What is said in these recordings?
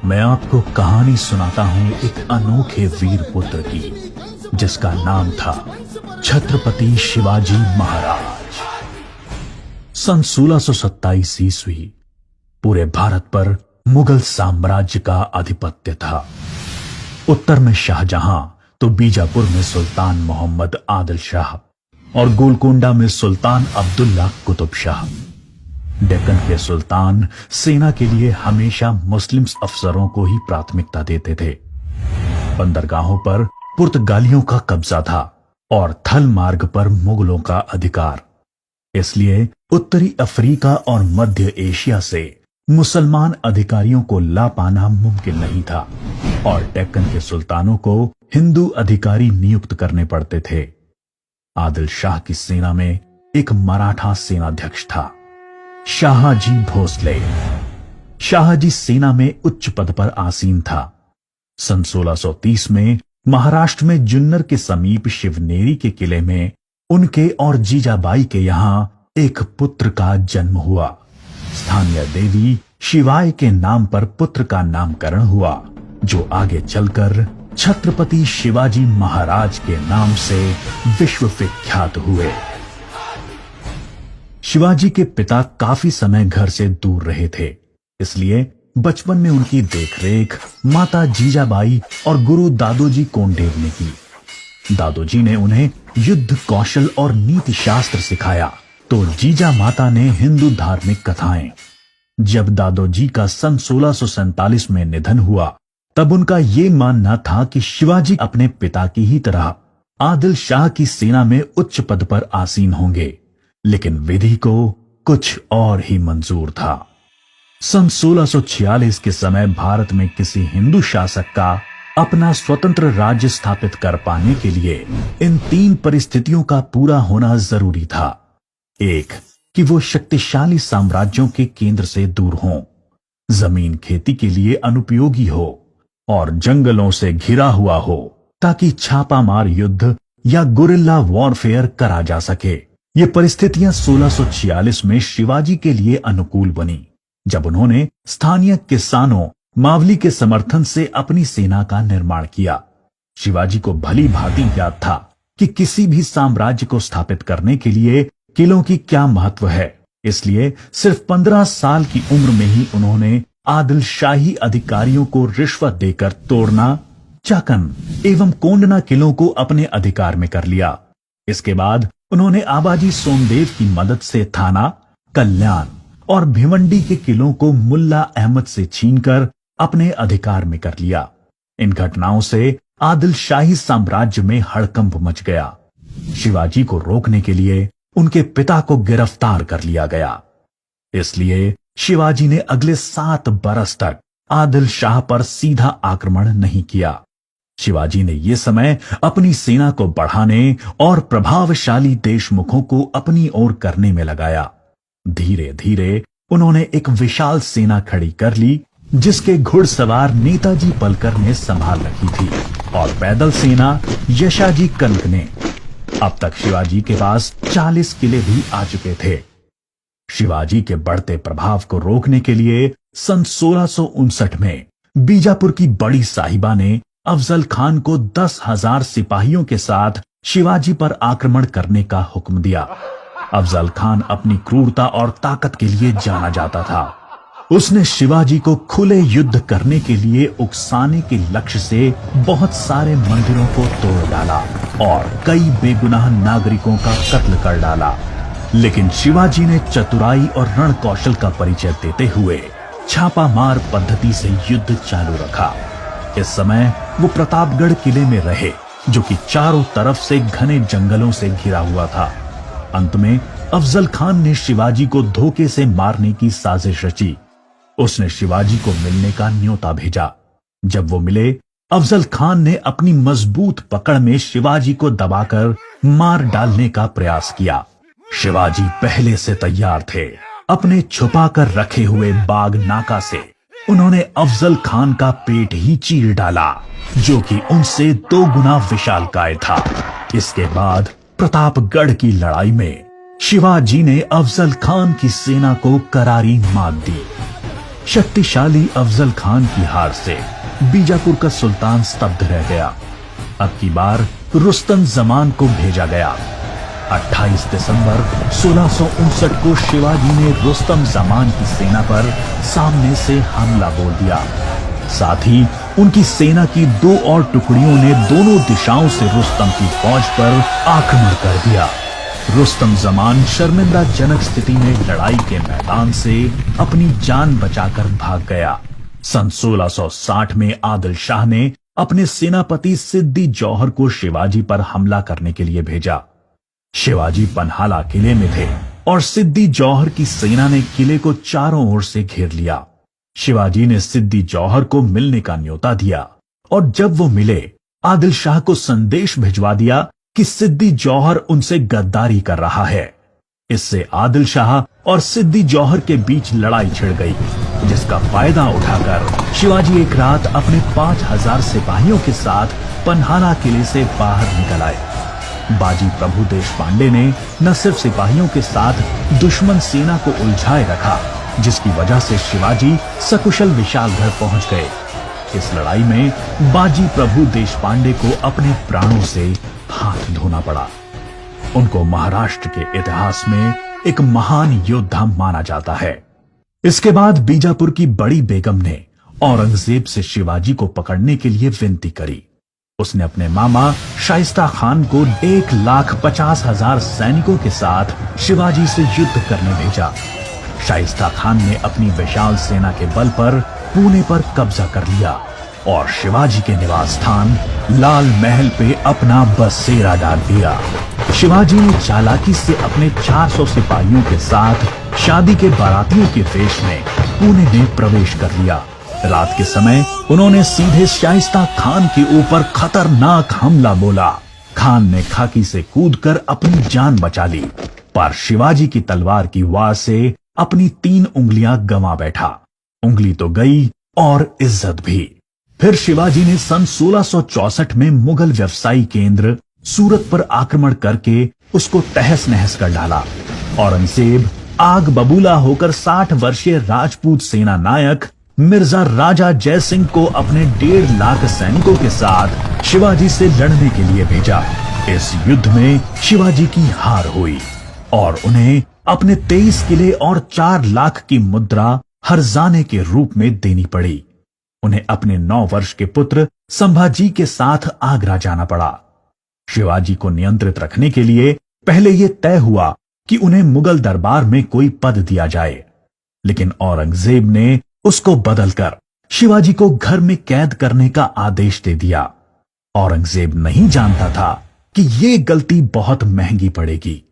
मैं आपको कहानी सुनाता हूं एक अनोखे वीर पुत्र की, जिसका नाम था छत्रपति शिवाजी महाराज। सन 1627 ईस्वी पूरे भारत पर मुगल साम्राज्य का आधिपत्य था। उत्तर में शाहजहां तो बीजापुर में सुल्तान मोहम्मद आदिल शाह और गोलकोंडा में सुल्तान अब्दुल्ला कुतुब शाह। डेक्कन के सुल्तान सेना के लिए हमेशा मुस्लिम अफसरों को ही प्राथमिकता देते थे। बंदरगाहों पर पुर्तगालियों का कब्जा था और थल मार्ग पर मुगलों का अधिकार। इसलिए उत्तरी अफ्रीका और मध्य एशिया से मुसलमान अधिकारियों को ला पाना मुमकिन नहीं था और डेक्कन के सुल्तानों को हिंदू अधिकारी नियुक्त करने पड़ते थे। आदिल शाह की सेना में एक मराठा सेनाध्यक्ष था, शाहजी भोसले। शाहजी सेना में उच्च पद पर आसीन था। सन 1630 में महाराष्ट्र में जुन्नर के समीप शिवनेरी के किले में उनके और जीजाबाई के यहां एक पुत्र का जन्म हुआ। स्थानीय देवी शिवाय के नाम पर पुत्र का नामकरण हुआ, जो आगे चलकर छत्रपति शिवाजी महाराज के नाम से विश्व विख्यात हुए। शिवाजी के पिता काफी समय घर से दूर रहे थे, इसलिए बचपन में उनकी देखरेख माता जीजाबाई और गुरु दादोजी कोंडेव ने की। दादोजी ने उन्हें युद्ध कौशल और नीति शास्त्र सिखाया, तो जीजा माता ने हिंदू धार्मिक कथाएं। जब दादोजी का सन 1647 में निधन हुआ, तब उनका ये मानना था कि शिवाजी अपने पिता की ही तरह आदिल शाह की सेना में उच्च पद पर आसीन होंगे, लेकिन विधि को कुछ और ही मंजूर था। सन 1646 के समय भारत में किसी हिंदू शासक का अपना स्वतंत्र राज्य स्थापित कर पाने के लिए इन तीन परिस्थितियों का पूरा होना जरूरी था। एक, कि वो शक्तिशाली साम्राज्यों के केंद्र से दूर हों, जमीन खेती के लिए अनुपयोगी हो और जंगलों से घिरा हुआ हो, ताकि छापामार युद्ध या गुरिल्ला वॉरफेयर करा जा सके। ये परिस्थितियां 1646 में शिवाजी के लिए अनुकूल बनी, जब उन्होंने स्थानीय किसानों मावली के समर्थन से अपनी सेना का निर्माण किया। शिवाजी को भली भांति याद था कि किसी भी साम्राज्य को स्थापित करने के लिए किलों की क्या महत्व है, इसलिए सिर्फ 15 साल की उम्र में ही उन्होंने आदिल शाही अधिकारियों को रिश्वत देकर तोड़ना, चाकन एवं कोंडना किलों को अपने अधिकार में कर लिया। इसके बाद उन्होंने आबाजी सोमदेव की मदद से थाना, कल्याण और भिवंडी के किलों को मुल्ला अहमद से छीनकर अपने अधिकार में कर लिया। इन घटनाओं से आदिल शाही साम्राज्य में हड़कंप मच गया। शिवाजी को रोकने के लिए उनके पिता को गिरफ्तार कर लिया गया। इसलिए शिवाजी ने अगले 7 बरस तक आदिल शाह पर सीधा आक्रमण नहीं किया। शिवाजी ने यह समय अपनी सेना को बढ़ाने और प्रभावशाली देशमुखों को अपनी ओर करने में लगाया। धीरे धीरे उन्होंने एक विशाल सेना खड़ी कर ली, जिसके घुड़सवार नेताजी पलकर ने संभाल रखी थी और पैदल सेना यशाजी कनक ने। अब तक शिवाजी के पास 40 किले भी आ चुके थे। शिवाजी के बढ़ते प्रभाव को रोकने के लिए सन 1659 में बीजापुर की बड़ी साहिबा ने अफजल खान को 10,000 सिपाहियों के साथ शिवाजी पर आक्रमण करने का हुक्म दिया। अफजल खान अपनी क्रूरता और ताकत के लिए जाना जाता था। उसने शिवाजी को खुले युद्ध करने के लिए उकसाने के लक्ष्य से बहुत सारे मंदिरों को तोड़ डाला और कई बेगुनाह नागरिकों का कत्ल कर डाला। लेकिन शिवाजी ने चतुराई और रण कौशल का परिचय देते हुए छापामार पद्धति से युद्ध चालू रखा। इस समय वो प्रतापगढ़ किले में रहे, जो कि चारों तरफ से घने जंगलों से घिरा हुआ था। अंत में अफजल खान ने शिवाजी को धोखे से मारने की साजिश रची। उसने शिवाजी को मिलने का न्योता भेजा। जब वो मिले, अफजल खान ने अपनी मजबूत पकड़ में शिवाजी को दबाकर मार डालने का प्रयास किया। शिवाजी पहले से तैयार थे। अपने छुपाकर रखे हुए बाग नाका से उन्होंने अफजल खान का पेट ही चीर डाला, जो कि उनसे 2 गुना विशालकाय था। इसके बाद प्रतापगढ़ की लड़ाई में शिवाजी ने अफजल खान की सेना को करारी मात दी। शक्तिशाली अफजल खान की हार से बीजापुर का सुल्तान स्तब्ध रह गया। अब की बार रुस्तम जमान को भेजा गया। 28 दिसंबर 1659 को शिवाजी ने रुस्तम जमान की सेना पर सामने से हमला बोल दिया। साथ ही उनकी सेना की 2 और टुकड़ियों ने दोनों दिशाओं से रुस्तम की फौज पर आक्रमण कर दिया। रुस्तम जमान शर्मिंदाजनक स्थिति में लड़ाई के मैदान से अपनी जान बचाकर भाग गया। सन 1660 में आदिल शाह ने अपने सेनापति सिद्दी जौहर को शिवाजी पर हमला करने के लिए भेजा। शिवाजी पन्हाला किले में थे और सिद्दी जौहर की सेना ने किले को चारों ओर से घेर लिया। शिवाजी ने सिद्दी जौहर को मिलने का न्योता दिया और जब वो मिले आदिल शाह को संदेश भिजवा दिया कि सिद्दी जौहर उनसे गद्दारी कर रहा है। इससे आदिल शाह और सिद्दी जौहर के बीच लड़ाई छिड़ गई, जिसका फायदा उठाकर शिवाजी एक रात अपने 5000 सिपाहियों के साथ पन्हाला किले से बाहर निकल आए। बाजी प्रभु देशपांडे ने न सिर्फ सिपाहियों के साथ दुश्मन सेना को उलझाए रखा, जिसकी वजह से शिवाजी सकुशल विशालगढ़ पहुंच गए। इस लड़ाई में बाजी प्रभु देशपांडे को अपने प्राणों से हाथ धोना पड़ा। उनको महाराष्ट्र के इतिहास में एक महान योद्धा माना जाता है। इसके बाद बीजापुर की बड़ी बेगम ने औरंगजेब से शिवाजी को पकड़ने के लिए विनती करी। उसने अपने मामा शाइस्ता खान को 1,50,000 सैनिकों के साथ शिवाजी से युद्ध करने भेजा। शाइस्ता खान ने अपनी विशाल सेना के बल पर पुणे पर कब्जा कर लिया और शिवाजी के निवास स्थान लाल महल पे अपना बसेरा डाल दिया। शिवाजी ने चालाकी से अपने 400 सिपाहियों के साथ शादी के बारातियों के वेश में पुणे में प्रवेश कर लिया। रात के समय उन्होंने सीधे शाइस्ता खान के ऊपर खतरनाक हमला बोला। खान ने खाकी से कूदकर अपनी जान बचा ली, पर शिवाजी की तलवार की वार से अपनी 3 उंगलियां गंवा बैठा। उंगली तो गई और इज्जत भी। फिर शिवाजी ने सन 1664 में मुगल व्यवसायी केंद्र सूरत पर आक्रमण करके उसको तहस नहस कर डाला। औरंगजेब आग बबूला होकर 60 वर्षीय राजपूत सेना नायक मिर्जा राजा जय सिंह को अपने 1.5 लाख सैनिकों के साथ शिवाजी से लड़ने के लिए भेजा। इस युद्ध में शिवाजी की हार हुई और उन्हें अपने 23 किले और 4 लाख की मुद्रा हर्जाने के रूप में देनी पड़ी। उन्हें अपने 9 वर्ष के पुत्र संभाजी के साथ आगरा जाना पड़ा। शिवाजी को नियंत्रित रखने के लिए पहले यह तय हुआ कि उन्हें मुगल दरबार में कोई पद दिया जाए, लेकिन औरंगजेब ने उसको बदलकर शिवाजी को घर में कैद करने का आदेश दे दिया। औरंगजेब नहीं जानता था कि यह गलती बहुत महंगी पड़ेगी।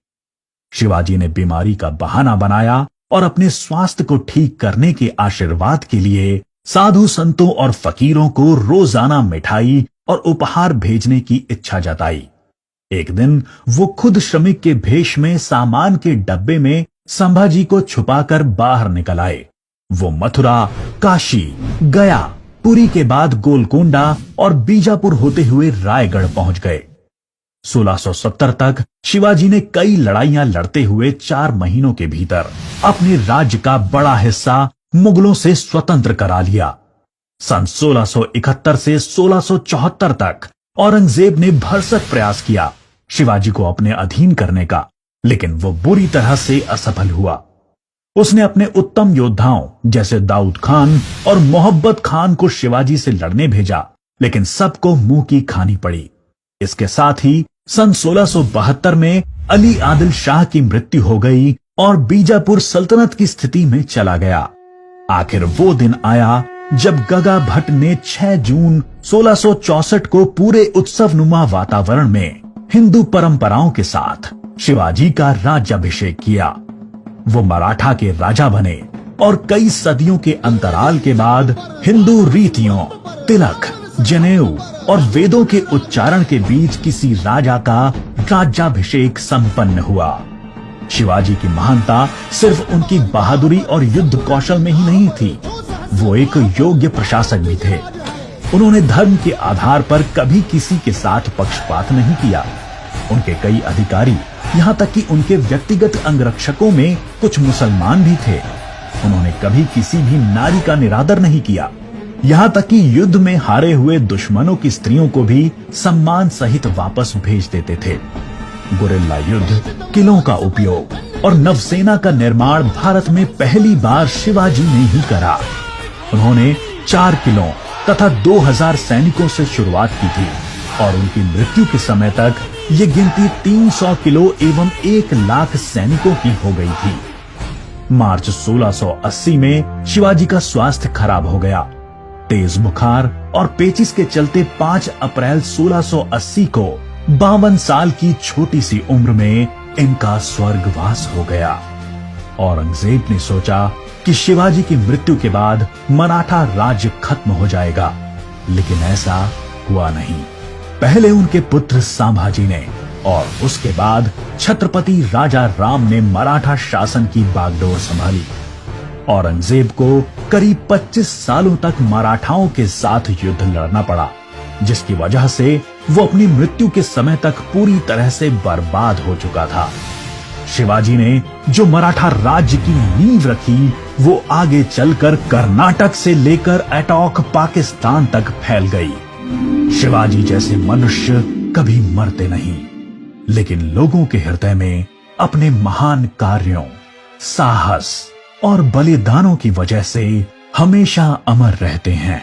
शिवाजी ने बीमारी का बहाना बनाया और अपने स्वास्थ्य को ठीक करने के आशीर्वाद के लिए साधु संतों और फकीरों को रोजाना मिठाई और उपहार भेजने की इच्छा जताई। एक दिन वो खुद श्रमिक के भेष में सामान के डब्बे में संभाजी को छुपाकर बाहर निकल आए। वो मथुरा, काशी, गया, पुरी के बाद गोलकोंडा और बीजापुर होते हुए रायगढ़ पहुंच गए। 1670 तक शिवाजी ने कई लड़ाइयां लड़ते हुए 4 महीनों के भीतर अपने राज्य का बड़ा हिस्सा मुगलों से स्वतंत्र करा लिया। सन 1671 से 1674 तक औरंगजेब ने भरसक प्रयास किया शिवाजी को अपने अधीन करने का, लेकिन वो बुरी तरह से असफल हुआ। उसने अपने उत्तम योद्धाओं जैसे दाऊद खान और मोहब्बत खान को शिवाजी से लड़ने भेजा, लेकिन सबको मुंह की खानी पड़ी। इसके साथ ही सन 1672 में अली आदिल शाह की मृत्यु हो गई और बीजापुर सल्तनत की स्थिति में चला गया। आखिर वो दिन आया जब गगा भट्ट ने 6 जून 1664 को पूरे उत्सवनुमा वातावरण में हिंदू परंपराओं के साथ शिवाजी का राज्याभिषेक किया। वो मराठा के राजा बने और कई सदियों के अंतराल के बाद हिंदू रीतियों, तिलक, जनेऊ और वेदों के उच्चारण के बीच किसी राजा का राज्याभिषेक संपन्न हुआ। शिवाजी की महानता सिर्फ उनकी बहादुरी और युद्ध कौशल में ही नहीं थी, वो एक योग्य प्रशासक भी थे। उन्होंने धर्म के आधार पर कभी किसी के साथ पक्षपात नहीं किया। उनके कई अधिकारी, यहां तक कि उनके व्यक्तिगत अंगरक्षकों में कुछ मुसलमान भी थे। उन्होंने कभी किसी भी नारी का निरादर नहीं किया। यहाँ तक कि युद्ध में हारे हुए दुश्मनों की स्त्रियों को भी सम्मान सहित वापस भेज देते थे। गुरिल्ला युद्ध, किलों का उपयोग और नवसेना का निर्माण भारत में पहली बार शिवाजी ने ही करा। उन्होंने 4 किलों तथा 2000 सैनिकों से शुरुआत की थी और उनकी मृत्यु के समय तक ये गिनती 300 किलो एवं 1 लाख सैनिकों की हो गई थी। मार्च 1680 में शिवाजी का स्वास्थ्य खराब हो गया। तेज बुखार और पेचिस के चलते 5 अप्रैल 1680 को 52 साल की छोटी सी उम्र में इनका स्वर्गवास हो गया। औरंगजेब ने सोचा कि शिवाजी की मृत्यु के बाद मराठा राज्य खत्म हो जाएगा, लेकिन ऐसा हुआ नहीं। पहले उनके पुत्र संभाजी ने और उसके बाद छत्रपति राजा राम ने मराठा शासन की बागडोर संभाली। औरंगजेब को करीब 25 सालों तक मराठाओं के साथ युद्ध लड़ना पड़ा, जिसकी वजह से वो अपनी मृत्यु के समय तक पूरी तरह से बर्बाद हो चुका था। शिवाजी ने जो मराठा राज्य की नींव रखी, वो आगे चलकर कर्नाटक से लेकर अटॉक पाकिस्तान तक फैल गई। शिवाजी जैसे मनुष्य कभी मरते नहीं, लेकिन लोगों के हृदय में अपने महान कार्यों, साहस और बलिदानों की वजह से हमेशा अमर रहते हैं।